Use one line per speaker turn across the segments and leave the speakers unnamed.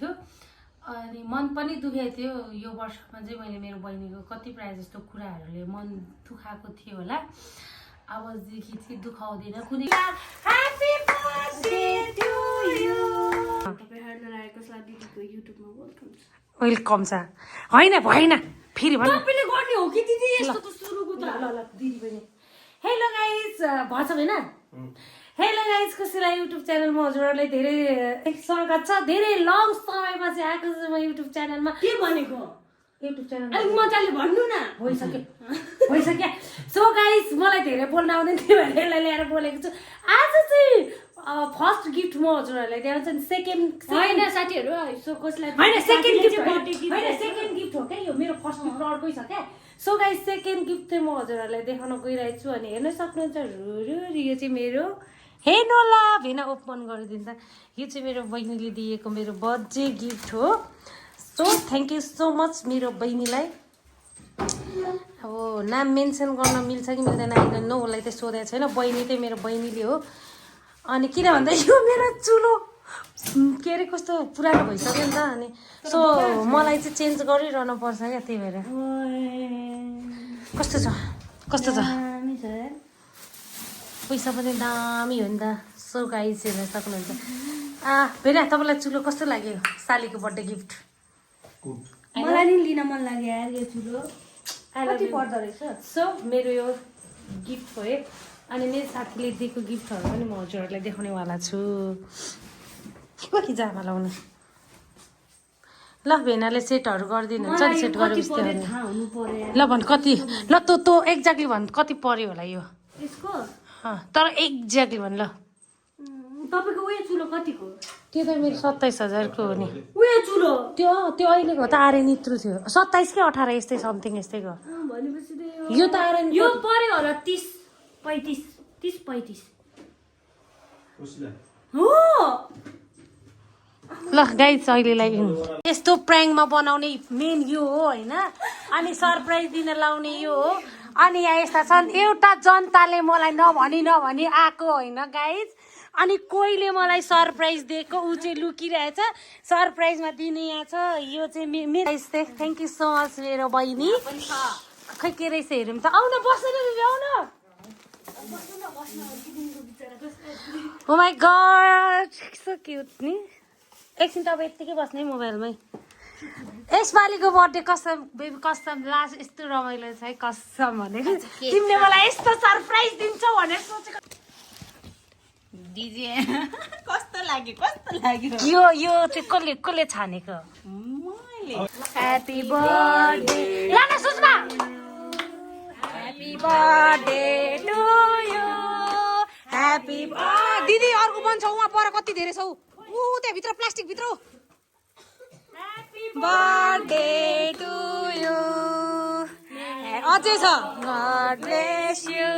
थियो अनि मन पनि दुखेको थियो यो वर्षमा चाहिँ मैले मेरो बहिनीको कति प्राय जस्तो कुराहरूले मन दुखाएको थियो होला अबदेखि चाहिँ दुखाउँदिन कुनै happy birthday to you welcome छ हैन भएन फेरि भन्नु
तपाईले गर्ने हो कि दिदी यस्तो त सुरुको त
ल दिदी पनि हेलो गाइज भन्छ हैन हेलो गाइज कसैलाई युट्युब च्यानलमा हजुरहरूलाई धेरै स्वागत छ धेरै लङ समयपछि आएको छु म युट्युब च्यानलमा
के भनेको
युट्युब च्यानल
अलिक मजाले भन्नु न
भइसक्यो सो गाइज मलाई धेरै बोल्न आउँदैन थियो भने यसलाई ल्याएर बोलेको छु आज चाहिँ फर्स्ट गिफ्ट म हजुरहरूलाई ल्याउँछु नि सेकेन्ड
हैन साथीहरु सो कसलाई
हैन सेकेन्ड गिफ्ट हैन सेकेन्ड गिफ्ट हो क्या यो मेरो फर्स्ट गिफ्ट अर्कै छ क्या सो गाइज सेकेन्ड गिफ्ट चाहिँ म हजुरहरूलाई देखाउन गइरहेको छु अनि हेर्न सक्नुहुन्छ रुरु यो चाहिँ मेरो हेर्नुहोला भेना ओपन गरिदिन्छ यो चाहिँ मेरो बहिनीले दिएको मेरो बर्थडे गिफ्ट हो so thank you so much मेरो बहिनीलाई अब नाम मेन्सन गर्न मिल्छ कि मिल्दैन न उसलाई चाहिँ सोधेको छैन बहिनी चाहिँ मेरो बहिनीले हो अनि किन भन्दा यो मेरो चुलो के अरे कस्तो पुरानो भइसक्यो नि त अनि सो मलाई चाहिँ चेन्ज गरिरहनु पर्छ क्या त्यही भएर कस्तो छ पैसा पनि दामी हो नि त सो गाइस हेर्न सक्नुहुन्छ भेना तपाईँलाई चुलो कस्तो लाग्यो सालीको बर्थडे गिफ्ट
मलाई नि लिन मन लाग्यो यार यो चुलो कति पर्दो रहेछ
सो मेरो यो गिफ्ट हो है अनि मेरो साथीले दिएको गिफ्टहरू पनि म हजुरहरूलाई देखाउनेवाला छु कति जामा लाउनु ल भेनाले सेटहरू गरिदिनुहुन्छ नि सेट गरेपछि ल भन् कति ल तँ एक्ज्याक्टली भन् कति पर्यो होला यो
यसको
तर एक्ज्याक्टली भन् ल
तपाईको उयो चुलो कतिको
त्यो त मेरो 27,000 को हो नि
उयो चुलो
त्यो अहिलेको त आर्यन इत्रु थियो 27 कि 18 यस्तै समथिङ यस्तैको
भनेपछि त
यो त आर्यन
यो पर्यो होला 30 35 हो
ल गाइस अहिलेलाई यस्तो प्र्याङ्कमा बनाउने मेन यो हो होइन अनि सरप्राइज दिन लाउने यो हो अनि यहाँ यस्ता छन् एउटा जनताले मलाई नभनी आएको होइन गाइस अनि कोहीले मलाई सरप्राइज दिएको ऊ चाहिँ लुकिरहेछ सरप्राइजमा दिने यहाँ छ यो चाहिँ मेरो थ्याङ्क यू सो मच मेरो बहिनी खै के रहेछ हेरौँ त आउन बस्नु आउन ओ माई गॉड सो क्यूट नि एकछिन तपाईँ यत्तिकै बस्ने मोबाइलमै यसपालिको बर्थडे कसम बेबी कसम लास्ट यस्तो रमाइलो छ है कसम भनेको तिमीले मलाई यस्तो सरप्राइज दिन्छौ भनेर सोचेको
दिदी कस्तो लाग्यो
यो चाहिँ कसले छानेको ह्यापी बर्थडे लाना Sushma happy birthday to you happy दिदी अर्को बन्छ उहाँ पर कति धेरै छौ त्यहाँ भित्र प्लास्टिक भित्र बर्थडे टु यु अझै छ God bless you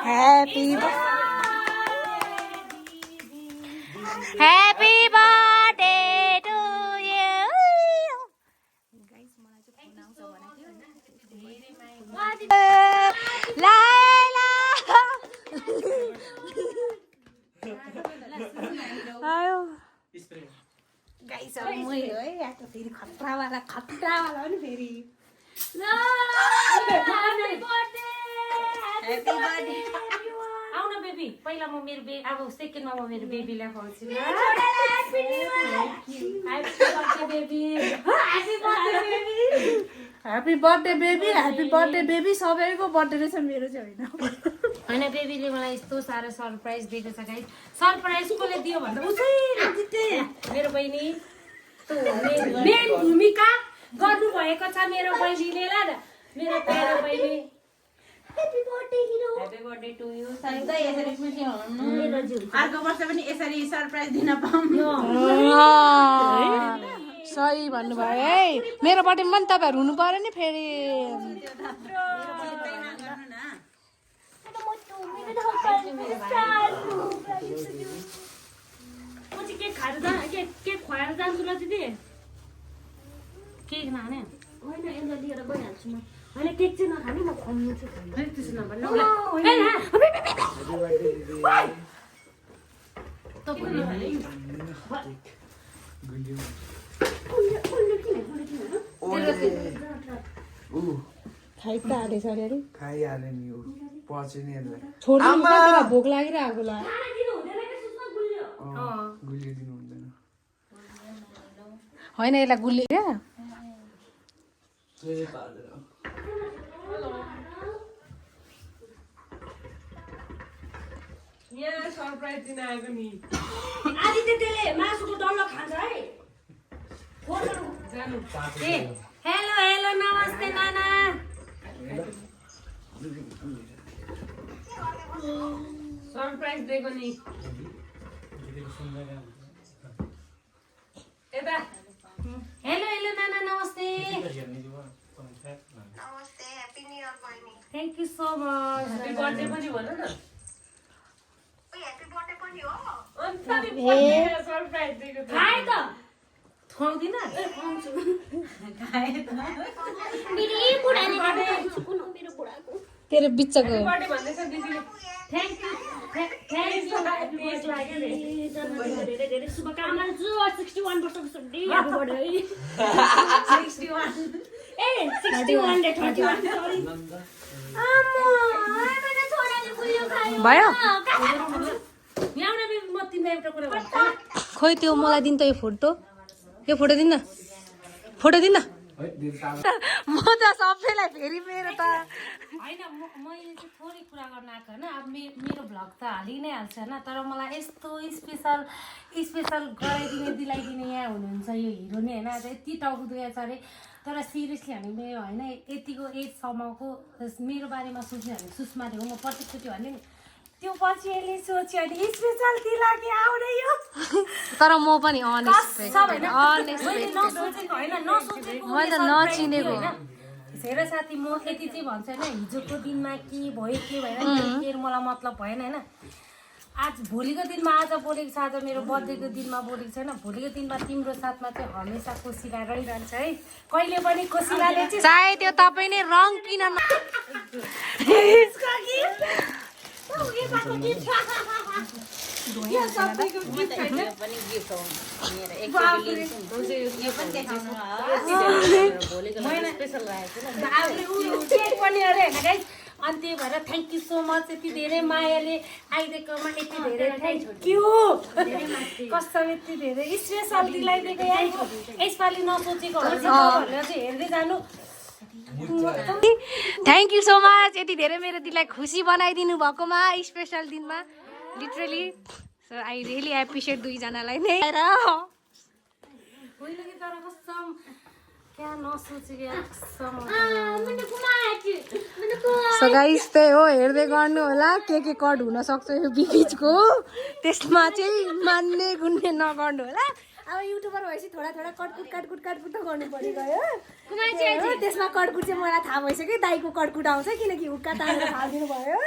happy birthday to you लाइला आयो गाइस अब मै हो है या त फेरि खतरावाला पनि फेरि ह्यापी बर्थडे आउन बेबी पहिला म मेरो बेबी अब सेकेन्डमा म मेरो बेबीलाई खुवाउँछु
ह्यापी बर्थडे बेबी सबैको बर्थडे रहेछ मेरो चाहिँ
होइन बेबीले मलाई यस्तो साह्रो सरप्राइज दिएको छ गाइस सरप्राइज कसले दियो भन्दा मेरो बहिनी मेन भूमिका गर्नुभएको छ मेरो बहिनीले ल मेरो प्यारो बहिनी ह्यापी बर्थडे टु यु
अर्को वर्ष पनि यसरी सरप्राइज दिन पाऊँ
सही भन्नुभयो है मेरो बर्थडेमा पनि तपाईँहरू हुनु पर्यो नि फेरि
के खुवाएर जान्छु ल दिदी
केक नखाने
होइन यसलाई लिएर गइहाल्छु म होइन केक चाहिँ नखाने म खुवाउनु छु
त्यसो नभन्नु खाइहाल्यो अरे
खाइहाल्यो नि ऊ पछि नि यसलाई
छोड्नु भोक लागिरहेको होला
गुलिदिनु हुँदैन
होइन यसलाई गुल्ली क्या
यहाँ सरप्राइज दिन आएको नि
आदित्य त्यसले मासुको डल्लो खान्छ है
जानु
हेलो हेलो नमस्ते नाना
सरप्राइज दिएको नि यता
हेलो हेलो नाना नमस्ते thank you so much
happy birthday पनि भन न अन्त नि सरप्राइज दिएको थियो।
खाए त
खुवाउँदिन तेरो बिच्चाको
बर्थडे भन्दैछ दिदीले
थ्याङ्क यू
टेस्ट लाग्यो नि
धेरै धेरै शुभकामना 61 वर्षको छुट्टी हैप्पी बर्थडे 61 ए 61 ले 31 सरी
भयो
ल्याउन म तिमीलाई एउटा कुरा भन्छु
खोइ त्यो मलाई दिन त यो फोटो दिन न फोटो दिन न म त सबैलाई फेरि मेरो त होइन मैले चाहिँ थोरै कुरा गर्न आएको होइन अब मेरो भ्लग त हालि नै हाल्छ होइन तर मलाई यस्तो स्पेसल गराइदिने दिलाइदिने यहाँ हुनुहुन्छ यो हिरो नै होइन यति टाउको दुखेको छ अरे तर सिरियसली हामी मेरो होइन यतिको एजसम्मको मेरो बारेमा सोच्यो भने सुषमाले हो म प्रत्येकचोटि भने नि त्यो पछि यसले सोच्यो भने स्पेसल दिलाके आउने यो तर म पनि मैले त नचिनेको हेर साथी म यति चाहिँ भन्छु होइन हिजोको दिनमा के भयो के भएन के मलाई मतलब भएन होइन आज भोलिको दिनमा आज बोलेको छ आज मेरो बर्थडेको दिनमा बोलेको छैन भोलिको दिनमा तिम्रो साथमा चाहिँ हमेसा कोसिला रहिरहन्छ है कहिले पनि कोसिलाले चाहिँ चाहे त्यो तपाईँ नै रङ किन अनि त्यही भएर थ्याङ्क यू सो मच यति धेरै मायाले आइदिएकोमा यति धेरै थ्याङ्क यू कसम यति धेरै स्पेसल दिलाइदिएको यसपालि नसोचेको भनेर चाहिँ हेर्दै जानु थ्याङ्क यू सो मच यति धेरै मेरो दिललाई खुसी बनाइदिनु भएकोमा स्पेसल दिनमा literally so I really appreciate दुईजनालाई नै सो गाइस त्यही हो हेर्दै गर्नु होला के कट हुन सक्छ यो बिचको त्यसमा चाहिँ मान्ने गुन्ने नगर्नु होला अब युट्युबर भएपछि थोडा कटकुट त गर्नु पर्यो गयो त्यसमा कटकुट चाहिँ मलाई थाहा भइसक्यो दाइको कटकुट आउँछ किनकि हुक्का तारेर थालिदिनु भयो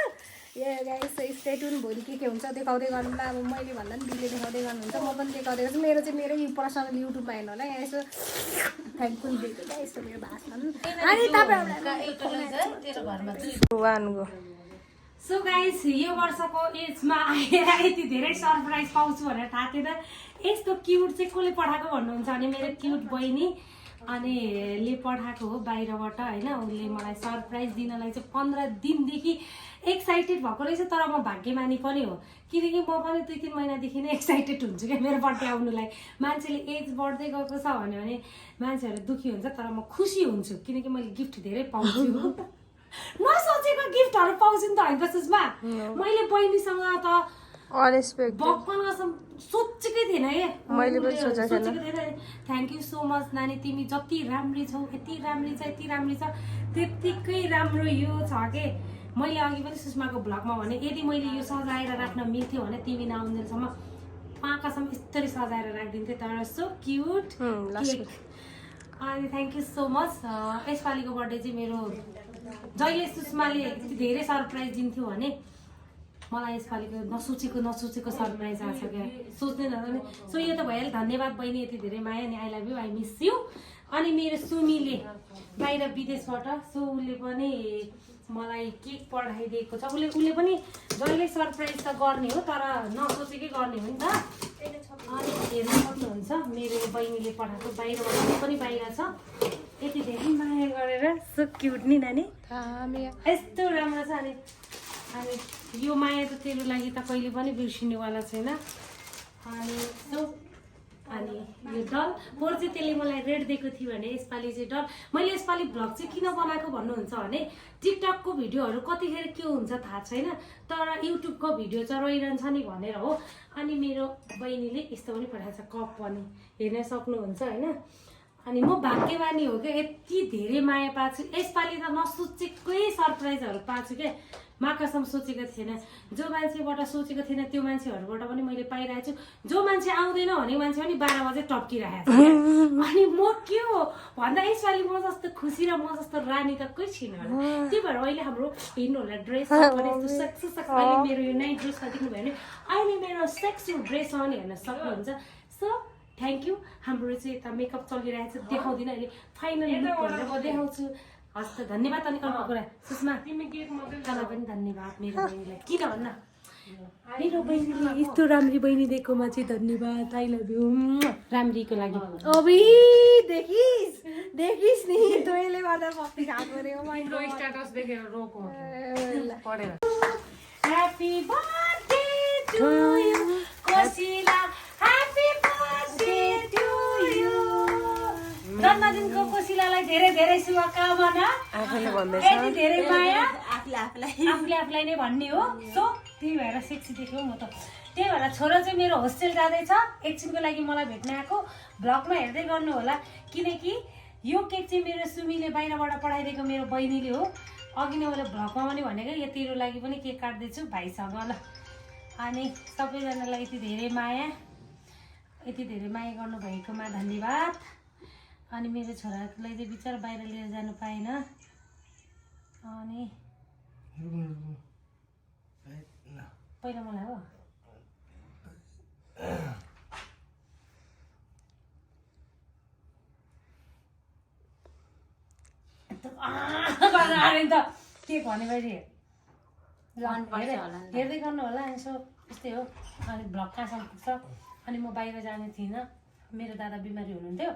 ए गाइस स्टे ट्युन भोलि के हुन्छ देखाउँदै गर्नु होला अब मैले भन्दा पनि दिदीले देखाउँदै गर्नुहुन्छ म पनि देखाउँदै गर्छु मेरो चाहिँ मेरै पर्सनल युट्युबमा हेर्नु होला यहाँ यसो थ्याङ्कफुल दिएको क्या यस्तो मेरो भाषण अनि तपाईँहरूको सो गाइस यो वर्षको एजमा आएर यति धेरै सरप्राइज पाउँछु भनेर थाहा थिएन यस्तो क्युट चाहिँ कसले पठाएको भन्नुहुन्छ भने मेरो क्युट बहिनी अनि ले पठाएको हो बाहिरबाट होइन उसले मलाई सरप्राइज दिनलाई चाहिँ 15 दिनदेखि एक्साइटेड भएको रहेछ तर म भाग्यमानी पनि हो किनकि म पनि 2-3 महिनादेखि नै एक्साइटेड हुन्छु क्या मेरो बर्थडे आउनुलाई मान्छेले एज बढ्दै गएको छ भने मान्छेहरू दुःखी हुन्छ तर म खुसी हुन्छु किनकि मैले गिफ्ट धेरै पाउँछु नसोचेको गिफ्टहरू पाउँछु नि त होइन सुषमा मैले बहिनीसँग त भगवान कसम सोचेकै थिएन है मैले पनि सोचेको थिएन थ्याङ्क यू सो मच नानी तिमी जति राम्री छौ यति राम्री छ त्यत्तिकै राम्रो यो छ के मैले अघि पनि सुषमाको भ्लगमा भने यदि मैले यो सजाएर राख्न मिल्थ्यो भने तिमी नआउन्जेलसम्म पाकासम्म यस्तरी सजाएर राखिदिन्थेँ तर सो क्युट अनि थ्याङ्क यू सो मच यसपालिको बर्थडे चाहिँ मेरो जहिले सुषमाले यति धेरै सरप्राइज दिन्थ्यो भने मलाई यसपालिको नसोचेको सरप्राइज आएको छ क्या सोच्दै नजाने सो यो त भइहाल्यो धन्यवाद बहिनी यति धेरै माया नि I love you I miss you अनि मेरो सुमीले बाहिर विदेशबाट सो उसले पनि मलाई केक पठाइदिएको छ उसले पनि जहिले सरप्राइज त गर्ने हो तर नसोचेकै गर्ने हो नि त अनि हेर्न सक्नुहुन्छ मेरो बहिनीले पठाएको बाहिरबाट पनि बाहिर छ यति धेरै माया गरेर सो क्युट नि नानी यस्तो राम्रो छ अनि यो माया त तेरो लागि त कहिले पनि बिर्सिनेवाला छैन अनि सो अनि यो डल पोहोर चाहिँ त्यसले मलाई रेड दिएको थियो भने यसपालि चाहिँ डल मैले यसपालि भ्लग चाहिँ किन बनाएको भन्नुहुन्छ भने टिकटकको भिडियोहरू कतिखेर के हुन्छ थाहा छैन तर युट्युबको भिडियो चाहिँ रहिरहन्छ नि भनेर हो अनि मेरो बहिनीले यस्तो पनि पठाएको छ कप पनि हेर्न सक्नुहुन्छ होइन अनि म भाग्यवानी हो क्या यति धेरै माया पाएको छु यसपालि त नसोचेकै सरप्राइजहरू पाएको छु क्या माकासम्म सोचेको थिएन जो मान्छेबाट सोचेको थिएन त्यो मान्छेहरूबाट पनि मैले पाइरहेको छु जो मान्छे आउँदैन भनेको मान्छे पनि 12 बजे टप्किरहेको छ अनि म के हो भन्दा यसपालि म जस्तो खुसी र म जस्तो रानी त कोही छैन होला त्यही भएर अहिले हाम्रो हेर्नु होला ड्रेस पनि सक्सेस अहिले मेरो यो नाइट ड्रेस देख्नु भयो भने अहिले मेरो सेक्सी ड्रेस अनि हेर्न सक्नुहुन्छ सो थ्याङ्क यू हाम्रो चाहिँ यता मेकअप चलिरहेको छ देखाउँदिनँ अहिले फाइनल लुक भनेर म देखाउँछु हस् त धन्यवाद अनि अर्को कुरा सुषमा तँलाई पनि धन्यवाद मेरो बहिनीलाई किन भन्न मेरो बहिनीले यस्तो राम्री बहिनी दिएकोमा चाहिँ धन्यवाद आई लभ यू राम्रीको लागि
अबि देखिस नि तैँले गर्दा पक्की खाएको रे
तिम्रो स्ट्याटस देखेर रोको पढेर
happy birthday to you Kosila happy birthday to you जन्मदिनको कोसिलालाई धेरै धेरै शुभकामना यति धेरै माया आफूलाई नै भन्ने हो सो त्यही भएर सेक्सी देख्यो म त त्यही भएर छोरा चाहिँ मेरो होस्टेल जाँदैछ एकछिनको लागि मलाई भेट्न आएको भ्लगमा हेर्दै गर्नु होला किनकि यो केक चाहिँ मेरो सुमीले बाहिरबाट पठाइदिएको मेरो बहिनीले हो अघि नै मैले भ्लगमा पनि भनेको यो तेरो लागि पनि केक काट्दैछु भाइसँग ल अनि सबैजनालाई यति धेरै माया गर्नुभएकोमा धन्यवाद अनि मेरो छोरालाई चाहिँ बिचारा बाहिर लिएर जानु पाएन अनि पहिला मलाई हो त के भने बाहिर हेर्दै गर्नु होला अनि सो यस्तै हो अनि भ्लग कहाँसम्म पुग्छ अनि म बाहिर जाने थिइनँ मेरो दादा बिमारी हुनुहुन्थ्यो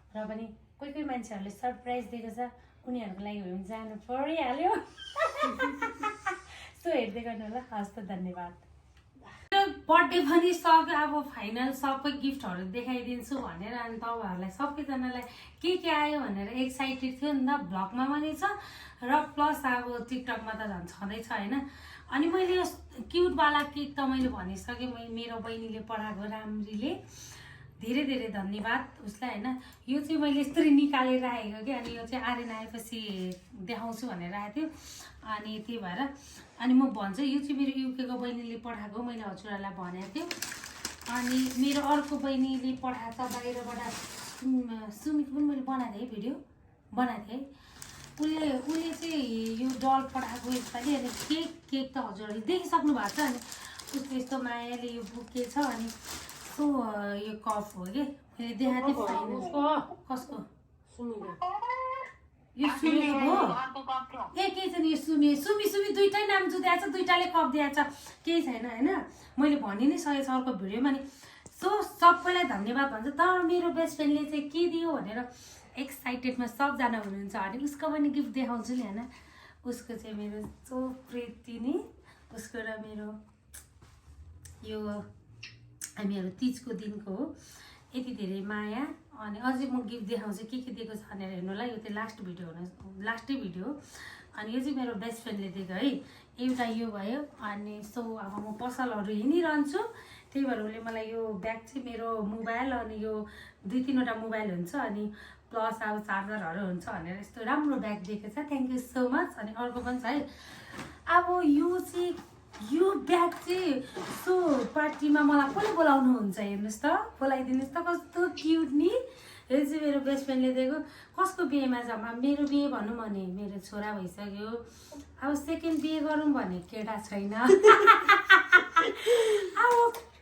र पनि कोही मान्छेहरूले सरप्राइज दिएको छ उनीहरूको लागि हो भने जानु परिहाल्यो सो हेर्दै गर्नु होला हस् त धन्यवाद बर्थडे पनि सक्यो अब फाइनल सबै गिफ्टहरू देखाइदिन्छु भनेर अनि तपाईँहरूलाई सबैजनालाई के आयो भनेर एक्साइटेड थियो नि त भ्लगमा पनि छ र प्लस अब टिकटकमा त झन् छँदैछ होइन अनि मैले यो क्युटवाला केक त मैले भनिसकेँ मेरो बहिनीले पठाएको राम्रीले धेरै धेरै धन्यवाद उसलाई होइन यो चाहिँ मैले यस्तरी निकालेर राखेको कि अनि यो चाहिँ आर्यन आएपछि देखाउँछु भनेर राखेको थियो अनि त्यही भएर अनि म भन्छु यो चाहिँ मेरो युकेको बहिनीले पठाएको मैले हजुरहरूलाई भनेको थियो अनि मेरो अर्को बहिनीले पठाएको छ बाहिरबाट सुमीको पनि मैले बनाएको थिएँ भिडियो बनाएको थिएँ उसले चाहिँ यो डल पठाएको यसपालि अनि केक त हजुरहरूले देखिसक्नु भएको छ अनि उसको यस्तो मायाले यो बुके छ अनि यो कफ हो कि मैले देखाएको थिएँ फाइनल कसको यो सुमीको हो केही छैन यो सुमी दुइटै नाम जुदिएको छ दुइटाले कप दिएको छ केही छैन होइन मैले भनि नै सकेको छ अर्को भिडियोमा नि सो सबैलाई धन्यवाद भन्छ तर मेरो बेस्ट फ्रेन्डले चाहिँ के दियो भनेर एक्साइटेडमा सबजना हुनुहुन्छ अनि उसको पनि गिफ्ट देखाउँछु नि होइन उसको चाहिँ मेरो सो प्रीति नि उसको र मेरो यो हामीहरू तिजको दिनको हो यति धेरै माया अनि अझै म गिफ्ट देखाउँछु के दिएको छ भनेर हेर्नु होला यो चाहिँ लास्टै भिडियो हो अनि यो चाहिँ मेरो बेस्ट फ्रेन्डले दिएको है एउटा यो भयो अनि सो अब म पसलहरू हिँडिरहन्छु त्यही भएर उसले मलाई यो ब्याग चाहिँ मेरो मोबाइल अनि यो 2-3वटा मोबाइल हुन्छ अनि प्लस अब चार्जरहरू हुन्छ भनेर यस्तो राम्रो ब्याग दिएको छ थ्याङ्क यू सो मच अनि अर्को पनि छ है अब यो ब्याग चाहिँ सो पार्टीमा मलाई कसले बोलाउनुहुन्छ हेर्नुहोस् त बोलाइदिनुहोस् त कस्तो क्युट नि यो चाहिँ मेरो बेस्ट फ्रेन्डले दिएको कसको बिहेमा छ मेरो बिहे भनौँ भने मेरो छोरा भइसक्यो अब सेकेन्ड बिहे गरौँ भने केटा छैन अब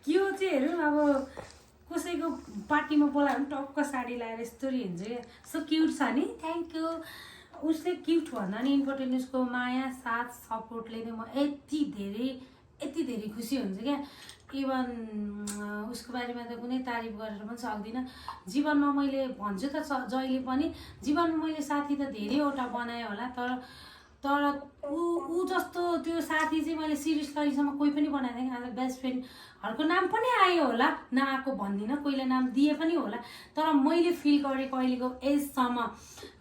यो चाहिँ हेरौँ अब कसैको पार्टीमा बोलायो भने टक्क साडी लगाएर यस्तो हिँड्छु क्या सो क्युट छ नि थ्याङ्क यू उसले गिफ्ट भन्दा नि इम्पोर्टेन्ट उसको माया साथ सपोर्टले नै म यति धेरै खुसी हुन्छ क्या। इभन उसको बारेमा त कुनै तारिफ गरेर पनि सक्दिनँ। जीवनमा मैले भन्छु त जहिले पनि जीवनमा मैले साथी त धेरैवटा बनाएँ होला, तर ऊ जस्तो त्यो साथी चाहिँ मैले सिरियस अहिलेसम्म कोही पनि बनाएको थिएन। आज बेस्ट फ्रेन्डहरूको नाम पनि आयो होला, नआएको भन्दिनँ, कोहीले नाम दिए पनि होला, तर मैले फिल गरेको अहिलेको एजसम्म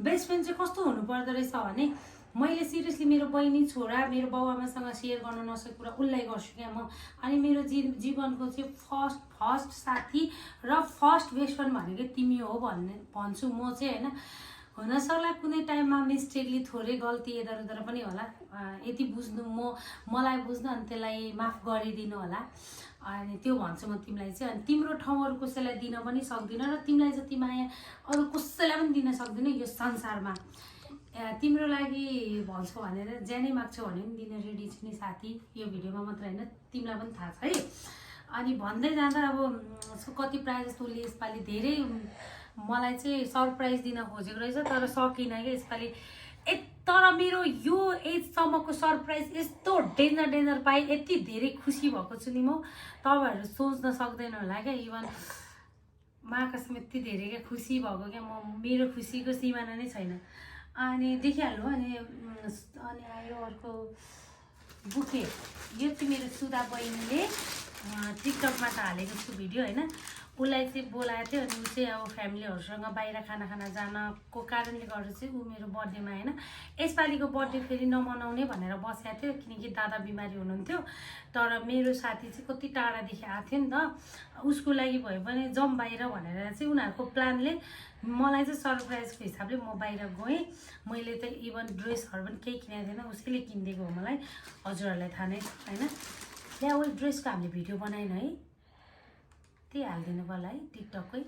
बेस्ट फ्रेन्ड चाहिँ कस्तो हुनुपर्दो रहेछ भने मैले सिरियसली मेरो बहिनी छोरा मेरो बाउआमासँग सेयर गर्न नसकेको कुरा उसलाई गर्छु क्या म। अनि मेरो जीवनको चाहिँ फर्स्ट साथी र फर्स्ट बेस्ट फ्रेन्ड भनेको तिमी हो भन्छु म चाहिँ होइन। हुनसक्ला कुनै टाइममा मिस्टेकली थोरै गल्ती इधर उधर पनि होला, यति बुझ्नु मलाई बुझ्नु अनि त्यसलाई माफ गरिदिनु होला। अनि त्यो भन्छु म तिमीलाई चाहिँ। अनि तिम्रो ठाउँहरू कसैलाई दिन पनि सक्दिनँ र तिमीलाई जति माया अरू कसैलाई पनि दिन सक्दिनँ यो संसारमा। तिम्रो लागि भन्छु भनेर ज्यानै माग्छौ भने पनि दिन रेडी छु नि साथी, यो भिडियोमा मात्र होइन तिमीलाई पनि थाहा छ है। अनि भन्दै जाँदा अब कति प्रायः जस्तो उसले यसपालि धेरै मलाई चाहिँ सरप्राइज दिन खोजेको रहेछ, तर सकिनँ क्या यसपालि। तर मेरो यो एजसम्मको सरप्राइज यस्तो डेन्जर पाएँ, यति धेरै खुसी भएको छु नि म, तपाईँहरू सोच्न सक्दैन होला क्या। इभन महाकाशमा यति धेरै क्या खुसी भएको क्या म, मेरो खुसीको सिमाना नै छैन। अनि देखिहाल्नु। अनि आयो अर्को बुके, यो चाहिँ मेरो सुधा बहिनीले टिकटकमा त हालेको छु भिडियो होइन। उसलाई चाहिँ बोलाएको थियो अनि ऊ चाहिँ अब फ्यामिलीहरूसँग बाहिर खाना जानको कारणले गर्दा चाहिँ ऊ मेरो बर्थडेमा होइन यसपालिको बर्थडे फेरि नमनाउने भनेर बसेको थियो, किनकि दादा बिमारी हुनुहुन्थ्यो। तर मेरो साथी चाहिँ कति टाढादेखि आएको थियो नि त, उसको लागि भयो भने जाउँ बाहिर भनेर चाहिँ उनीहरूको प्लानले मलाई चाहिँ सरप्राइजको हिसाबले म बाहिर गएँ। मैले त इभन ड्रेसहरू पनि केही किनेको थिएन, उसैले किनिदिएको हो मलाई, हजुरहरूलाई थाहा नै होइन। त्यहाँ उयो ड्रेसको हामीले भिडियो बनाएन है, त्यही हालिदिनु पर्ला है टिकटककै।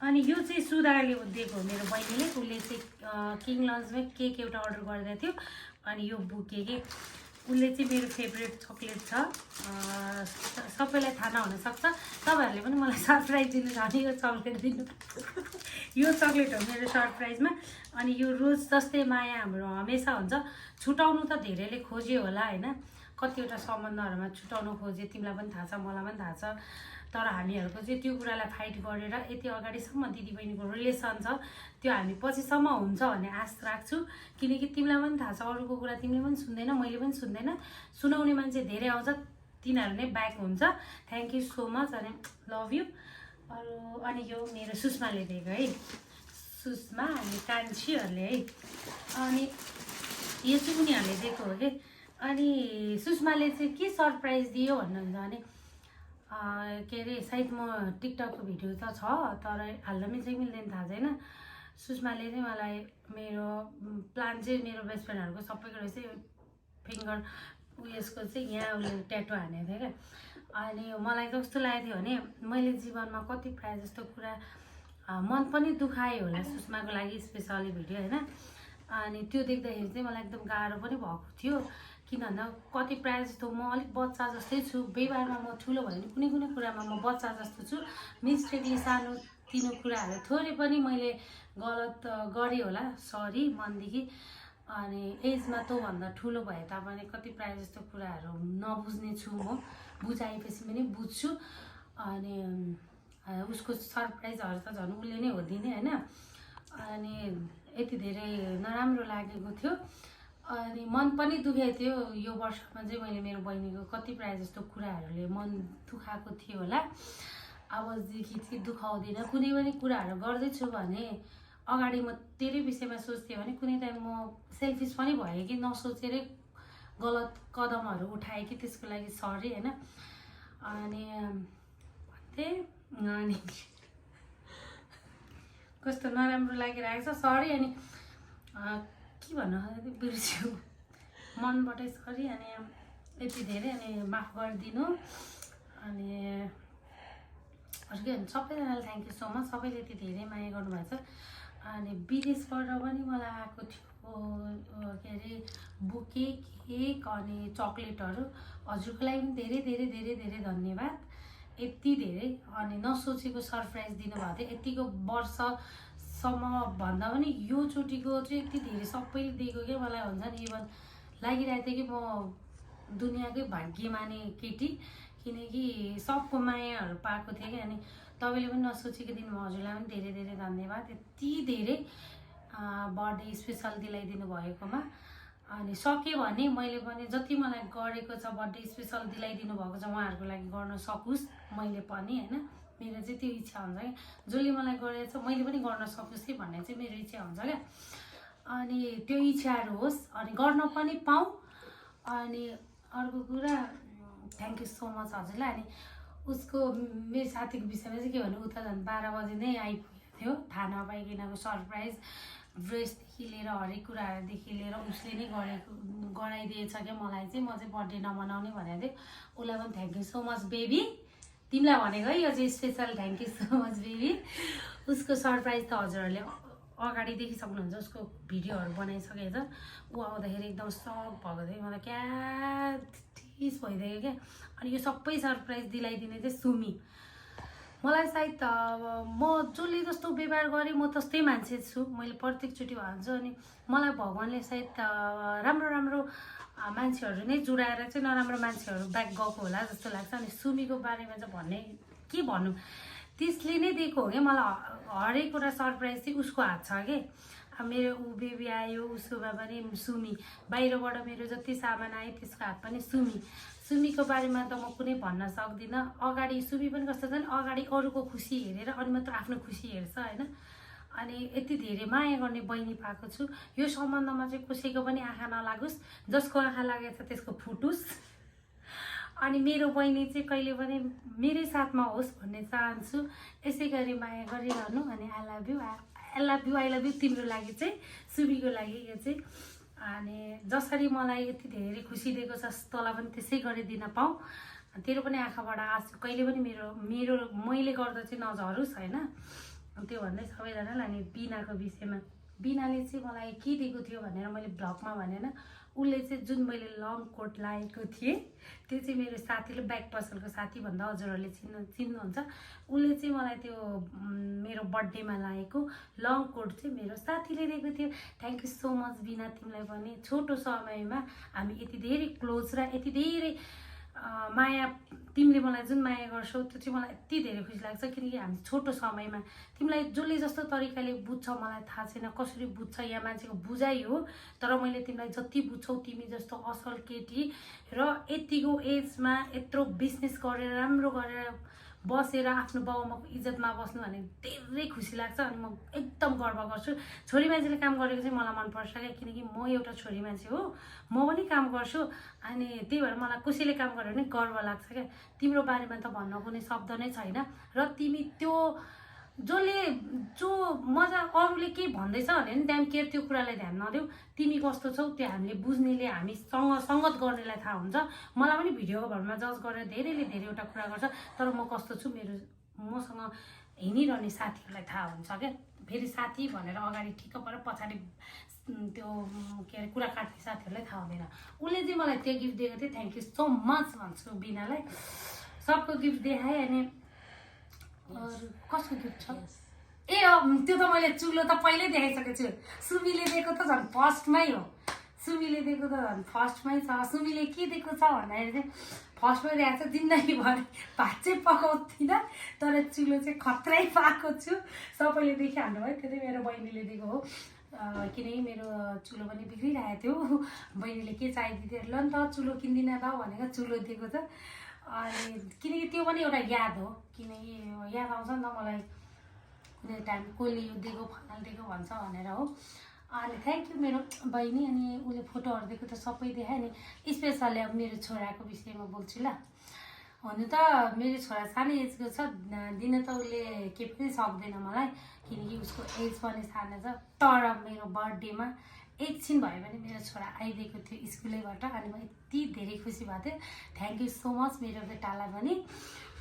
अनि यो चाहिँ सुधारले दिएको हो मेरो बहिनीले, उसले चाहिँ किङ लन्चमै केक एउटा अर्डर गरिदिएको थियो। अनि यो बुके के उसले चाहिँ मेरो फेभरेट चक्लेट छ, सबैलाई थाहा नहुनसक्छ, तपाईँहरूले पनि मलाई सरप्राइज दिनु छ भने यो चक्लेट दिनु। यो चक्लेट हो मेरो सरप्राइजमा। अनि यो रोज जस्तै माया हाम्रो हमेसा हुन्छ, छुटाउनु त धेरैले खोज्यो होला होइन, कतिवटा सम्बन्धहरूमा छुटाउनु खोजे, तिमीलाई पनि थाहा छ मलाई पनि थाहा छ। तर हामीहरूको चाहिँ त्यो कुरालाई फाइट गरेर यति अगाडिसम्म दिदीबहिनीको रिलेसन छ, त्यो हामी पछिसम्म हुन्छ भन्ने आश राख्छु। किनकि तिमीलाई पनि थाहा छ अरूको कुरा तिमीले पनि सुन्दैन, मैले पनि सुन्दैन, सुनाउने मान्छे धेरै आउँछ, तिनीहरू नै ब्याक हुन्छ। थ्याङ्क यू सो मच अनि लभ यू। अनि यो मेरो सुषमाले दिएको है, सुषमा अनि कान्छीहरूले है। अनि यो चाहिँ उनीहरूले दिएको हो कि। अनि सुषमाले चाहिँ के सरप्राइज दियो भन्नुहुन्छ भने के अरे सायद म टिकटकको भिडियो त छ तर हाल्न मिल्छ कि मिल्दैन थाहा छैन। सुषमाले चाहिँ मलाई मेरो प्लान चाहिँ मेरो बेस्ट फ्रेन्डहरूको सबैको रहेछ, फिङ्गर उयसको चाहिँ यहाँ उसले ट्याटो हानेको थियो क्या। अनि मलाई कस्तो लागेको थियो भने मैले जीवनमा कति प्रायः जस्तो कुरा मन पनि दुखाएँ होला सुषमाको लागि स्पेसली भिडियो होइन। अनि त्यो देख्दाखेरि चाहिँ मलाई एकदम गाह्रो पनि भएको थियो, किन भन्दा कति प्रायः जस्तो म अलिक बच्चा जस्तै छु, व्यवहारमा म ठुलो भयो भने कुनै कुनै कुरामा म बच्चा जस्तो छु, मिस्टेकली सानो तिनो कुराहरू थोरै पनि मैले गलत गरेँ होला, सरी मनदेखि। अनि एजमा तँभन्दा ठुलो भए तापनि कति प्रायः जस्तो कुराहरू नबुझ्ने छु म, बुझाएपछि पनि बुझ्छु। अनि उसको सरप्राइजहरू त झन् उसले नै हो दिने होइन। अनि यति धेरै नराम्रो लागेको थियो अनि मन पनि दुखेको थियो। यो वर्षमा चाहिँ मैले मेरो बहिनीको कति प्रायः जस्तो कुराहरूले मन दुखाएको थियो होला, अबदेखि चाहिँ दुखाउँदिनँ। कुनै पनि कुराहरू गर्दैछु भने अगाडि म तेरै विषयमा सोच्थेँ भने कुनै टाइम म सेल्फिस पनि भएँ कि नसोचेरै गलत कदमहरू उठाएँ कि, त्यसको लागि सरी होइन। अनि भन्थेँ अनि कस्तो नराम्रो लागिरहेको छ, सरी। अनि के भन्नु बिर्स्यो मनबाटै सरी। अनि यति धेरै अनि माफ गरिदिनु। अनि अर्कै सबैजनालाई थ्याङ्क यू सो मच, सबैले यति धेरै माया गर्नुभएको छ। अनि विदेशबाट पनि मलाई आएको थियो के अरे बुके केक अनि चक्लेटहरू, हजुरको लागि पनि धेरै धेरै धेरै धेरै धन्यवाद, यति धेरै। अनि नसोचेको सरप्राइज दिनुभएको थियो, यतिको वर्ष भन्दा पनि यो चोटिको चाहिँ यति धेरै सबैले दिएको क्या मलाई हुन्छ नि इभन लागिरहेको थियो कि म दुनियाँकै भाग्यमानी केटी किनकि सबको मायाहरू पाएको थिएँ कि अनि तपाईँले पनि नसोचेको दिनमा हजुरलाई पनि धेरै धेरै धन्यवाद यति धेरै बर्थडे स्पेसल दिलाइदिनु भएकोमा अनि सक्यो भने मैले पनि जति मलाई गरेको छ बर्थडे स्पेसल दिलाइदिनु भएको छ उहाँहरूको लागि गर्न सकोस् मैले पनि होइन मेरो चाहिँ त्यो इच्छा हुन्छ क्या जसले मलाई गरेको छ मैले पनि गर्न सकोस् कि भन्ने चाहिँ मेरो इच्छा हुन्छ क्या अनि त्यो इच्छाहरू होस् अनि गर्न पनि पाऊँ अनि अर्को कुरा थ्याङ्क यू सो मच हजुरलाई अनि उसको मेरो साथीको विषयमा चाहिँ के भन्नु उता झन् 12 बजी नै आइपुगेको थियो थाहा नपाइकनको सरप्राइज ड्रेसदेखि लिएर हरेक कुराहरूदेखि लिएर उसले नै गराइदिएछ क्या मलाई चाहिँ म चाहिँ बर्थडे नमनाउने भनेको थिएँ उसलाई पनि thank you so much baby तिमीलाई भनेको है यो चाहिँ special thank you so much baby उसको सरप्राइज त हजुरहरूले अगाडि देखिसक्नुहुन्छ उसको भिडियोहरू बनाइसकेको छ ऊ आउँदाखेरि एकदम सक भएको थियो मलाई क्या ठिस भइदियो क्या अनि यो सबै सरप्राइज दिलाइदिने चाहिँ सुमी मलाई सायद म जसले जस्तो व्यवहार गरेँ म त्यस्तै मान्छे छु मैले प्रत्येकचोटि भन्छु अनि मलाई भगवान्ले सायद राम्रो राम्रो मान्छेहरू नै जुडाएर चाहिँ नराम्रो मान्छेहरू ब्याक गएको होला जस्तो लाग्छ अनि सुमीको बारेमा चाहिँ भन्ने के भन्नु त्यसले नै दिएको हो क्या मलाई हरेक एउटा सरप्राइज चाहिँ उसको हात छ कि अब मेरो ऊ बेबी आयो उसकोमा पनि सुमी बाहिरबाट मेरो जति सामान आयो त्यसको हात पनि सुमीको बारेमा त म कुनै भन्न सक्दिनँ अगाडि सुमी पनि कस्तो छ नि अगाडि अरूको खुसी हेरेर अनि मात्र आफ्नो खुसी हेर्छ होइन अनि यति धेरै माया गर्ने बहिनी पाएको छु यो सम्बन्धमा चाहिँ कसैको पनि आँखा नलागोस् जसको आँखा लागेको छ त्यसको फुटोस् अनि मेरो बहिनी चाहिँ कहिले पनि मेरै साथमा होस् भन्ने चाहन्छु यसै गरी माया गरिरहनु अनि आई लभ यु तिम्रो लागि चाहिँ सुमीको लागि यो चाहिँ अनि जसरी मलाई यति धेरै खुसी दिएको छ तँलाई पनि त्यसै गरिदिन पाऊँ तेरो पनि आँखाबाट आँसु कहिले पनि मेरो मैले गर्दा चाहिँ नझरोस् होइन त्यो भन्दै सबैजनालाई अनि बिनाको विषयमा बिनाले चाहिँ मलाई के दिएको थियो भनेर मैले भ्लगमा भनेन उसले चाहिँ जुन मैले लङ कोट लगाएको थिएँ त्यो चाहिँ मेरो साथीले ब्याक पसलको साथी भन्दा हजुरहरूले चिन्नुहुन्छ उसले चाहिँ मलाई त्यो मेरो बर्थडेमा लगाएको लङ कोट चाहिँ मेरो साथीले दिएको थियो थ्याङ्क यू सो मच बिना तिमीलाई पनि छोटो समयमा हामी यति धेरै क्लोज र यति धेरै माया तिमीले मलाई जुन माया गर्छौ त्यो चाहिँ मलाई यति धेरै खुसी लाग्छ किनकि हामी छोटो समयमा तिमीलाई जसले जस्तो तरिकाले बुझ्छ मलाई थाहा छैन कसरी बुझ्छ यहाँ मान्छेको बुझाइ हो तर मैले तिमीलाई जति बुझ्छौ तिमी जस्तो असल केटी र यतिको एजमा यत्रो बिजनेस गरेर राम्रो गरेर बसेर आफ्नो बाउआमाको इज्जतमा बस्नु भने धेरै खुसी लाग्छ अनि म एकदम गर्व गर्छु छोरी मान्छेले काम गरेको चाहिँ मलाई मनपर्छ क्या किनकि म एउटा छोरी मान्छे हो म पनि काम गर्छु अनि त्यही भएर मलाई कसैले काम गर्यो भने गर्व लाग्छ क्या तिम्रो बारेमा त भन्न कुनै शब्द नै छैन र तिमी त्यो जो मजा अरूले के भन्दैछ भने नि ड्याम केयर त्यो कुरालाई ध्यान नदेऊ तिमी कस्तो छौ त्यो हामीले बुझ्नेले हामीसँग सङ्गत गर्नेलाई थाहा हुन्छ मलाई पनि भिडियोको भरमा जज गरेर धेरैले धेरैवटा कुरा गर्छ तर म कस्तो छु मसँग हिँडिरहने साथीहरूलाई थाहा हुन्छ क्या फेरि साथी भनेर अगाडि ठिक्क परेर पछाडि त्यो के अरे कुरा काट्ने साथीहरूलाई थाहा हुँदैन उसले चाहिँ मलाई त्यो गिफ्ट दिएको थियो थ्याङ्क यू सो मच भन्छु बिनालाई सबको गिफ्ट देखाएँ अनि कसको गिफ्ट छ ए त्यो त मैले चुलो त पहिल्यै देखाइसकेको छु सुमीले दिएको त झन् फर्स्टमै हो सुमीले दिएको त झन् फर्स्टमै छ सुमीले के दिएको छ भन्दाखेरि चाहिँ फर्स्टमै दिएको छ जिन्दगीभर भात चाहिँ पकाउँदिनँ तर चुलो चाहिँ खत्रै पाएको छु सबैले देखिहाल्नु भयो त्यो चाहिँ मेरो बहिनीले दिएको हो किनकि मेरो चुलो पनि बिग्रिरहेको थियो बहिनीले के चाहिदिन्थ्यो ल नि त चुलो किन्दिनँ त भनेको चुलो दिएको छ अनि किनकि त्यो पनि एउटा याद हो किनकि याद आउँछ नि त मलाई कुनै टाइम कसले यो दिएको फलाल दिएको भन्छ भनेर हो अनि थ्याङ्क यू मेरो बहिनी अनि उसले फोटोहरू दिएको त सबै देखायो नि स्पेसली अब मेरो छोराको विषयमा बोल्छु ल हुनु त मेरो छोरा सानो एजको छ दिन त उसले के पनि सक्दैन मलाई किनकि उसको एज पनि सानो छ तर मेरो बर्थडेमा एकछिन भयो भने मेरो छोरा आइदिएको थियो स्कुलैबाट अनि म यति धेरै खुसी भएको थिएँ थ्याङ्क यू सो मच मेरो बेटालाई पनि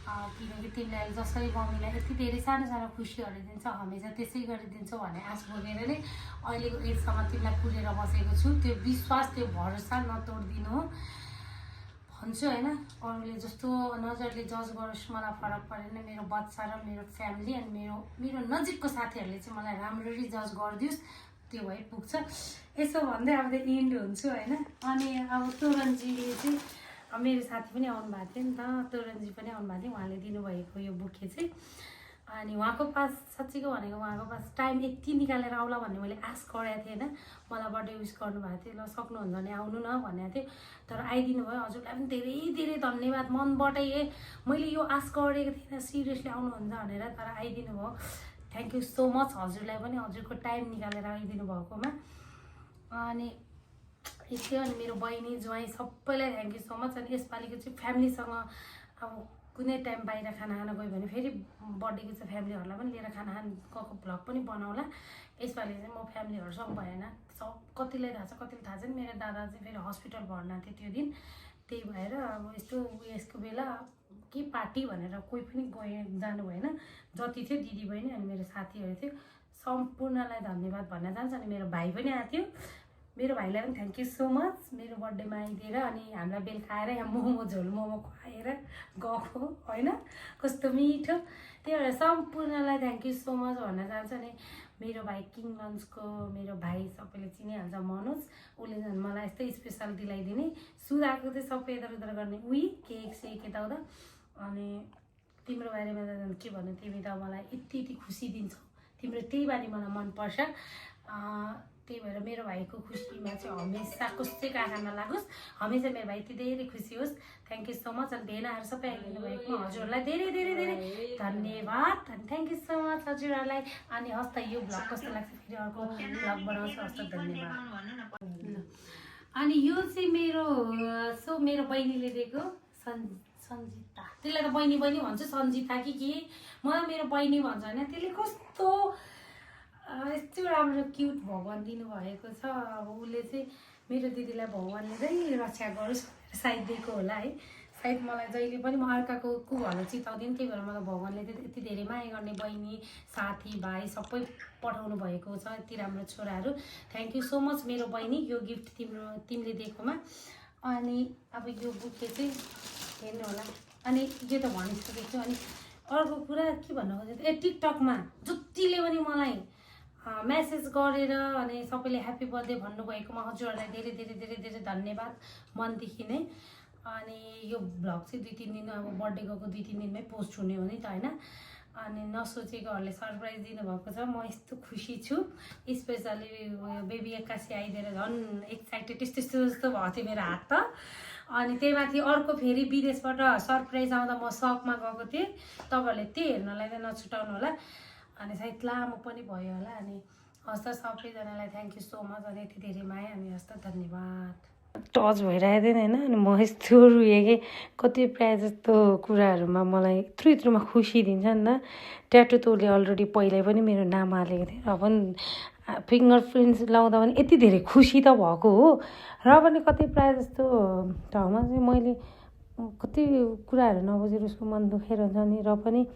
किनकि तिमीलाई जसरी मम्मीलाई यति धेरै सानो सानो खुसीहरू दिन्छ हमेसा त्यसै गरिदिन्छौ भन्ने आश बोकेर नै अहिलेको एजसम्म तिमीलाई पुगेर बसेको छु त्यो विश्वास त्यो भरोसा नतोड्दिनु हो भन्छु होइन अरूले जस्तो नजरले जज गरोस् मलाई फरक परेन मेरो बच्चा र मेरो फ्यामिली अनि मेरो नजिकको साथीहरूले चाहिँ मलाई राम्ररी जज गरिदियोस् त्यो भइ पुग्छ यसो भन्दै अब इन्ड हुन्छु होइन अनि अब तोरणजीले चाहिँ मेरो साथी पनि आउनु भएको थियो नि त तोरणजी पनि आउनु भएको थियो उहाँले दिनुभएको यो बुके चाहिँ अनि उहाँको पास साँच्चीको भनेको उहाँको पास टाइम यति निकालेर आउला भन्ने मैले आश गरेको थिएँ होइन मलाई बर्थडे विस गर्नुभएको थियो ल सक्नुहुन्छ भने आउनु न भनेको थियो तर आइदिनु भयो हजुरलाई पनि धेरै धेरै धन्यवाद मनबाटै मैले यो आश गरेको थिइनँ सिरियसली आउनुहुन्छ भनेर तर आइदिनु भयो थ्याङ्क यू सो मच हजुरलाई पनि हजुरको टाइम निकालेर आइदिनु भएकोमा अनि यस्तो अनि मेरो बहिनी ज्वाइँ सबैलाई थ्याङ्क यू सो मच अनि यसपालिको चाहिँ फ्यामिलीसँग अब कुनै टाइम बाहिर खाना खान गयो भने फेरि बर्थडेको चाहिँ फ्यामिलीहरूलाई पनि लिएर खाना खान गएको भ्लग पनि बनाउला यसपालि चाहिँ म फ्यामिलीहरूसँग भएन सब कतिलाई थाहा छ कतिलाई थाहा छैन मेरो दादा चाहिँ फेरि हस्पिटल भर्ना थियो त्यो दिन त्यही भएर अब यस्तो यसको बेला के पार्टी भनेर कोही पनि जानु भएन जति थियो दिदीबहिनी अनि मेरो साथीहरू थियो सम्पूर्णलाई धन्यवाद भन्न चाहन्छु अनि मेरो भाइ पनि आएको थियो मेरो भाइलाई पनि थ्याङ्क यू सो मच मेरो बर्थडेमा आइदिएर अनि हामीलाई बेलुका आएर यहाँ मोमो झोल मोमो खुवाएर गएको होइन कस्तो मिठो त्यही भएर सम्पूर्णलाई थ्याङ्क यू सो मच भन्न चाहन्छु अनि मेरो भाइ किङ लन्चको मेरो भाइ सबैले चिनिहाल्छ मनोज उसले झन् मलाई यस्तै स्पेसल दिलाइदिने सुधाको चाहिँ सबै इधर उधर गर्ने उही केक सेक यताउता अनि तिम्रो बारेमा त के भन्नु तिमी त मलाई यति खुसी दिन्छौ तिम्रो त्यही बारे मलाई मनपर्छ त्यही भएर मेरो भाइको खुसीमा चाहिँ हमेसा कसैको आँखा नलागोस् हमेसा मेरो भाइ धेरै खुसी होस् थ्याङ्क यू सो मच अनि भेनाहरू सबै आइदिनु भएकोमा हजुरहरूलाई धेरै धेरै धेरै धन्यवाद अनि थ्याङ्क यू सो मच हजुरहरूलाई अनि हस् त यो भ्लग कस्तो लाग्छ फेरि अर्को भ्लग बनाउँछु हस् त धन्यवाद अनि यो चाहिँ मेरो बहिनीले दिएको सन्जिता त्यसलाई त बहिनी भन्छु सन्जिता कि के मलाई मेरो बहिनी भन्छ होइन त्यसले कस्तो यस्तो राम्रो क्युट भगवान दिनुभएको छ अब उसले चाहिँ मेरो दिदीलाई भगवानले चाहिँ रक्षा गरोस् सायद दिएको होला है सायद मलाई जहिले पनि म अर्काको कुहरू चिताउँदिनँ त्यही भएर मलाई भगवानले चाहिँ यति धेरै माया गर्ने बहिनी साथी भाइ सबै पठाउनु भएको छ यति राम्रो छोराहरू थ्याङ्क यू सो मच मेरो बहिनी यो गिफ्ट तिमीले दिएकोमा अनि अब यो बुके चाहिँ हेर्नु होला अनि यो त भनिसकेको छु अनि अर्को कुरा के भन्नु खोजेको टिकटकमा जतिले पनि मलाई मेसेज गरेर अनि सबैले ह्याप्पी बर्थडे भन्नुभएकोमा हजुरहरूलाई धेरै धेरै धेरै धेरै धन्यवाद मनदेखि नै अनि यो भ्लग चाहिँ 2-3 दिन अब बर्थडे गएको 2-3 दिनमै पोस्ट हुने हो नि त होइन अनि नसोचेकोहरूले सरप्राइज दिनुभएको छ म यस्तो खुसी छु स्पेसली बेबी 81 आइदिएर झन् एक्साइटेड त्यस्तो जस्तो भएको थियो मेरो हात त अनि त्यही माथि अर्को फेरि विदेशबाट सरप्राइज आउँदा म सकमा गएको थिएँ तपाईँहरूले त्यही हेर्नलाई चाहिँ नछुटाउनु होला अनि सायद लामो पनि भयो होला अनि हस् त सबैजनालाई थ्याङ्क यू सो मच अनि यति धेरै माया अनि हस् त धन्यवाद टच भइरहेको थिएन होइन अनि म यस्तो रुएँ कि कति प्रायः जस्तो कुराहरूमा मलाई यत्रोमा खुसी दिन्छ नि त ट्याटु त उसले अलरेडी पहिल्यै पनि मेरो नाम हालेको थिएँ र पनि फिङ्गर प्रिन्ट्स लाउँदा पनि यति धेरै खुसी त भएको हो र पनि कति प्रायः जस्तो ठाउँमा चाहिँ मैले कति कुराहरू नबुझेर उसको मन दुखेर हुन्छ नि र पनि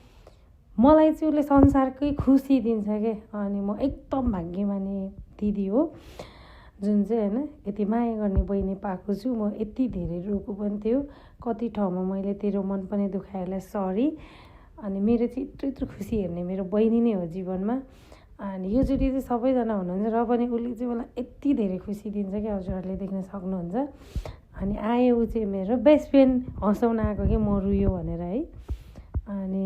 मलाई चाहिँ उसले संसारकै खुसी दिन्छ क्या अनि म एकदम भाग्यमानी दिदी हो जुन चाहिँ होइन यति माया गर्ने बहिनी पाएको छु म यति धेरै रोको पनि थियो कति ठाउँमा मैले तेरो मन पनि दुखाएलाई सरी अनि मेरो चाहिँ यत्रो खुसी हेर्ने मेरो बहिनी नै हो जीवनमा अनि योचोटि चाहिँ सबैजना हुनुहुन्छ र पनि उसले चाहिँ मलाई यति धेरै खुसी दिन्छ कि हजुरहरूले देख्न सक्नुहुन्छ अनि आयो ऊ चाहिँ मेरो बेस्ट फ्रेन्ड हँसाउन आएको कि म रुयो भनेर है अनि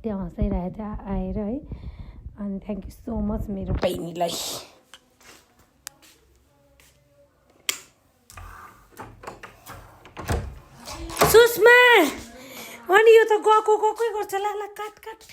त्यहाँ हँसाइरहेको थियो आएर है अनि थ्याङ्क यू सो मच मेरो बहिनीलाई सुषमा अनि यो त गएकै गर्छ ल काट